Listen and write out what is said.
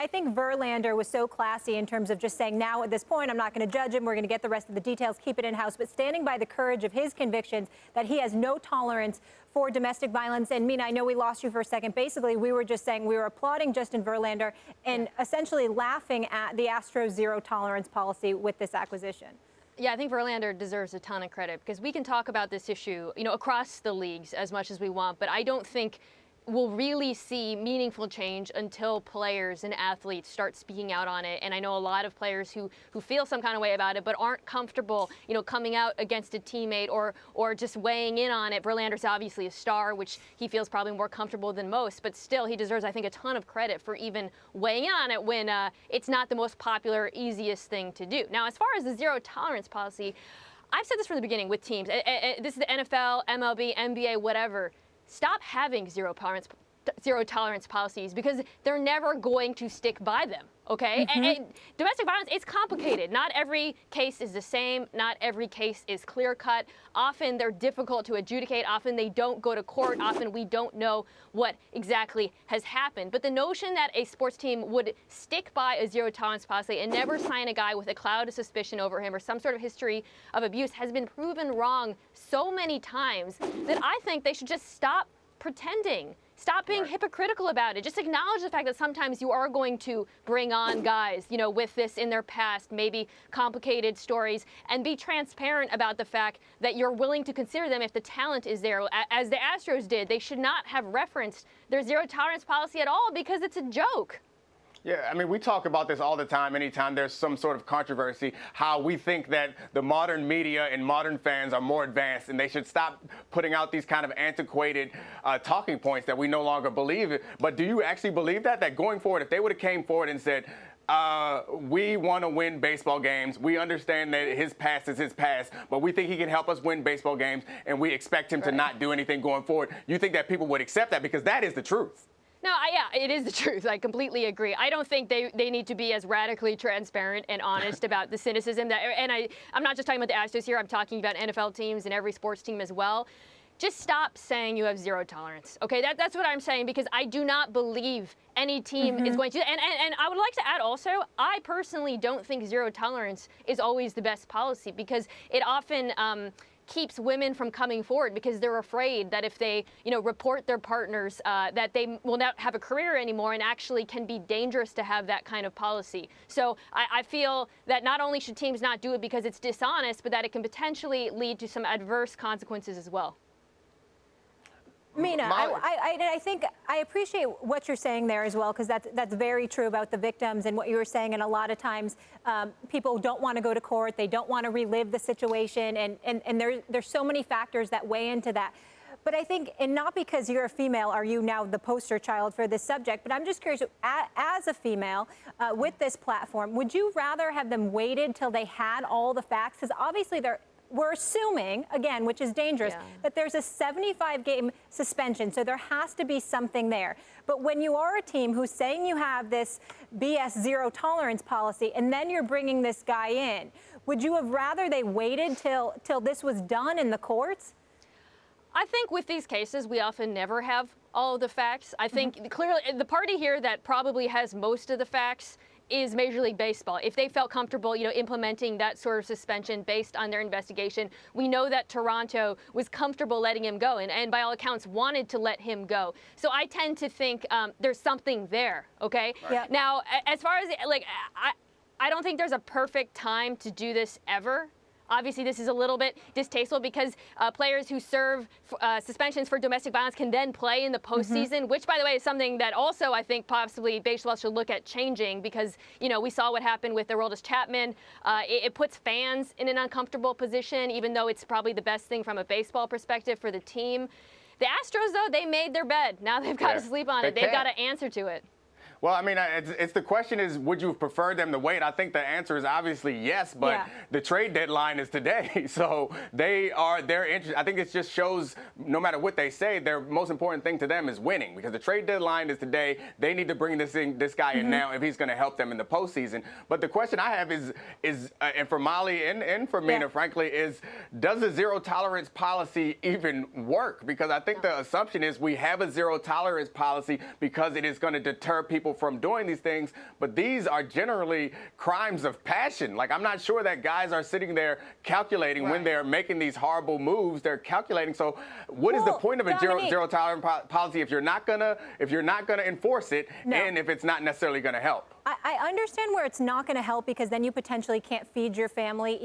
I think Verlander was so classy in terms of just saying, now at this point, I'm not going to judge him. We're going to get the rest of the details, keep it in-house, but standing by the courage of his convictions that he has no tolerance for domestic violence. And Mina, I know we lost you for a second. Basically, we were just saying we were applauding Justin Verlander and essentially laughing at the Astros zero tolerance policy with this acquisition. Yeah, I think Verlander deserves a ton of credit because we can talk about this issue, across the leagues as much as we want, but I don't think we'll really see meaningful change until players and athletes start speaking out on it. And I know a lot of players who feel some kind of way about it but aren't comfortable, coming out against a teammate or just weighing in on it. Verlander's obviously a star, which he feels probably more comfortable than most, but still he deserves, I think, a ton of credit for even weighing in on it when it's not the most popular, easiest thing to do. Now, as far as the zero tolerance policy, I've said this from the beginning with teams. This is the NFL, MLB, NBA, whatever. Stop having zero tolerance policies because they're never going to stick by them, okay? And domestic violence, it's complicated. Not every case is the same. Not every case is clear-cut. Often they're difficult to adjudicate. Often they don't go to court. Often we don't know what exactly has happened. But the notion that a sports team would stick by a zero-tolerance policy and never sign a guy with a cloud of suspicion over him or some sort of history of abuse has been proven wrong so many times that I think they should just stop pretending. Stop being hypocritical about it. Just acknowledge the fact that sometimes you are going to bring on guys, with this in their past, maybe complicated stories, and be transparent about the fact that you're willing to consider them if the talent is there. As the Astros did, they should not have referenced their zero tolerance policy at all because it's a joke. Yeah, I mean, we talk about this all the time, anytime there's some sort of controversy, how we think that the modern media and modern fans are more advanced and they should stop putting out these kind of antiquated talking points that we no longer believe. But do you actually believe that going forward, if they would have came forward and said, we want to win baseball games. We understand that his past is his past, but we think he can help us win baseball games, and we expect him to not do anything going forward. You think that people would accept that because that is the truth? No, yeah, it is the truth. I completely agree. I don't think they need to be as radically transparent and honest about the cynicism I'm not just talking about the Astros here. I'm talking about NFL teams and every sports team as well. Just stop saying you have zero tolerance. Okay, that's what I'm saying because I do not believe any team is going to. And I would like to add also, I personally don't think zero tolerance is always the best policy because it often keeps women from coming forward because they're afraid that if they, report their partners, that they will not have a career anymore and actually can be dangerous to have that kind of policy. So I feel that not only should teams not do it because it's dishonest, but that it can potentially lead to some adverse consequences as well. Mina, I think I appreciate what you're saying there as well, because that's very true about the victims and what you were saying. And a lot of times people don't want to go to court. They don't want to relive the situation. And there's so many factors that weigh into that. But I think, and not because you're a female, are you now the poster child for this subject? But I'm just curious, as a female with this platform, would you rather have them waited till they had all the facts? Because obviously we're assuming, again, which is dangerous, that there's a 75-game suspension, so there has to be something there. But when you are a team who's saying you have this BS zero tolerance policy, and then you're bringing this guy in, would you have rather they waited till this was done in the courts? I think with these cases, we often never have all of the facts. I think clearly the party here that probably has most of the facts is Major League Baseball. If they felt comfortable, implementing that sort of suspension based on their investigation, we know that Toronto was comfortable letting him go and by all accounts wanted to let him go. So I tend to think there's something there, okay? Right. Yeah. Now, as far as, I don't think there's a perfect time to do this ever. Obviously, this is a little bit distasteful because players who serve suspensions for domestic violence can then play in the postseason, which, by the way, is something that also I think possibly baseball should look at changing because, we saw what happened with Aroldis Chapman. It puts fans in an uncomfortable position, even though it's probably the best thing from a baseball perspective for the team. The Astros, though, they made their bed. Now they've got to sleep on it. They've got to answer to it. Well, I mean, it's the question is, would you prefer them to wait? I think the answer is obviously yes, but the trade deadline is today. So they're interested. I think it just shows no matter what they say, their most important thing to them is winning because the trade deadline is today. They need to bring this guy in now if he's going to help them in the postseason. But the question I have is and for Molly and for Mina, frankly, is does the zero tolerance policy even work? Because I think the assumption is we have a zero tolerance policy because it is going to deter people people from doing these things, but these are generally crimes of passion. Like, I'm not sure that guys are sitting there calculating when they're making these horrible moves. They're calculating. So what is the point of a zero tolerance policy if you're not gonna enforce it, and if it's not necessarily gonna help? I understand where it's not going to help, because then you potentially can't feed your family.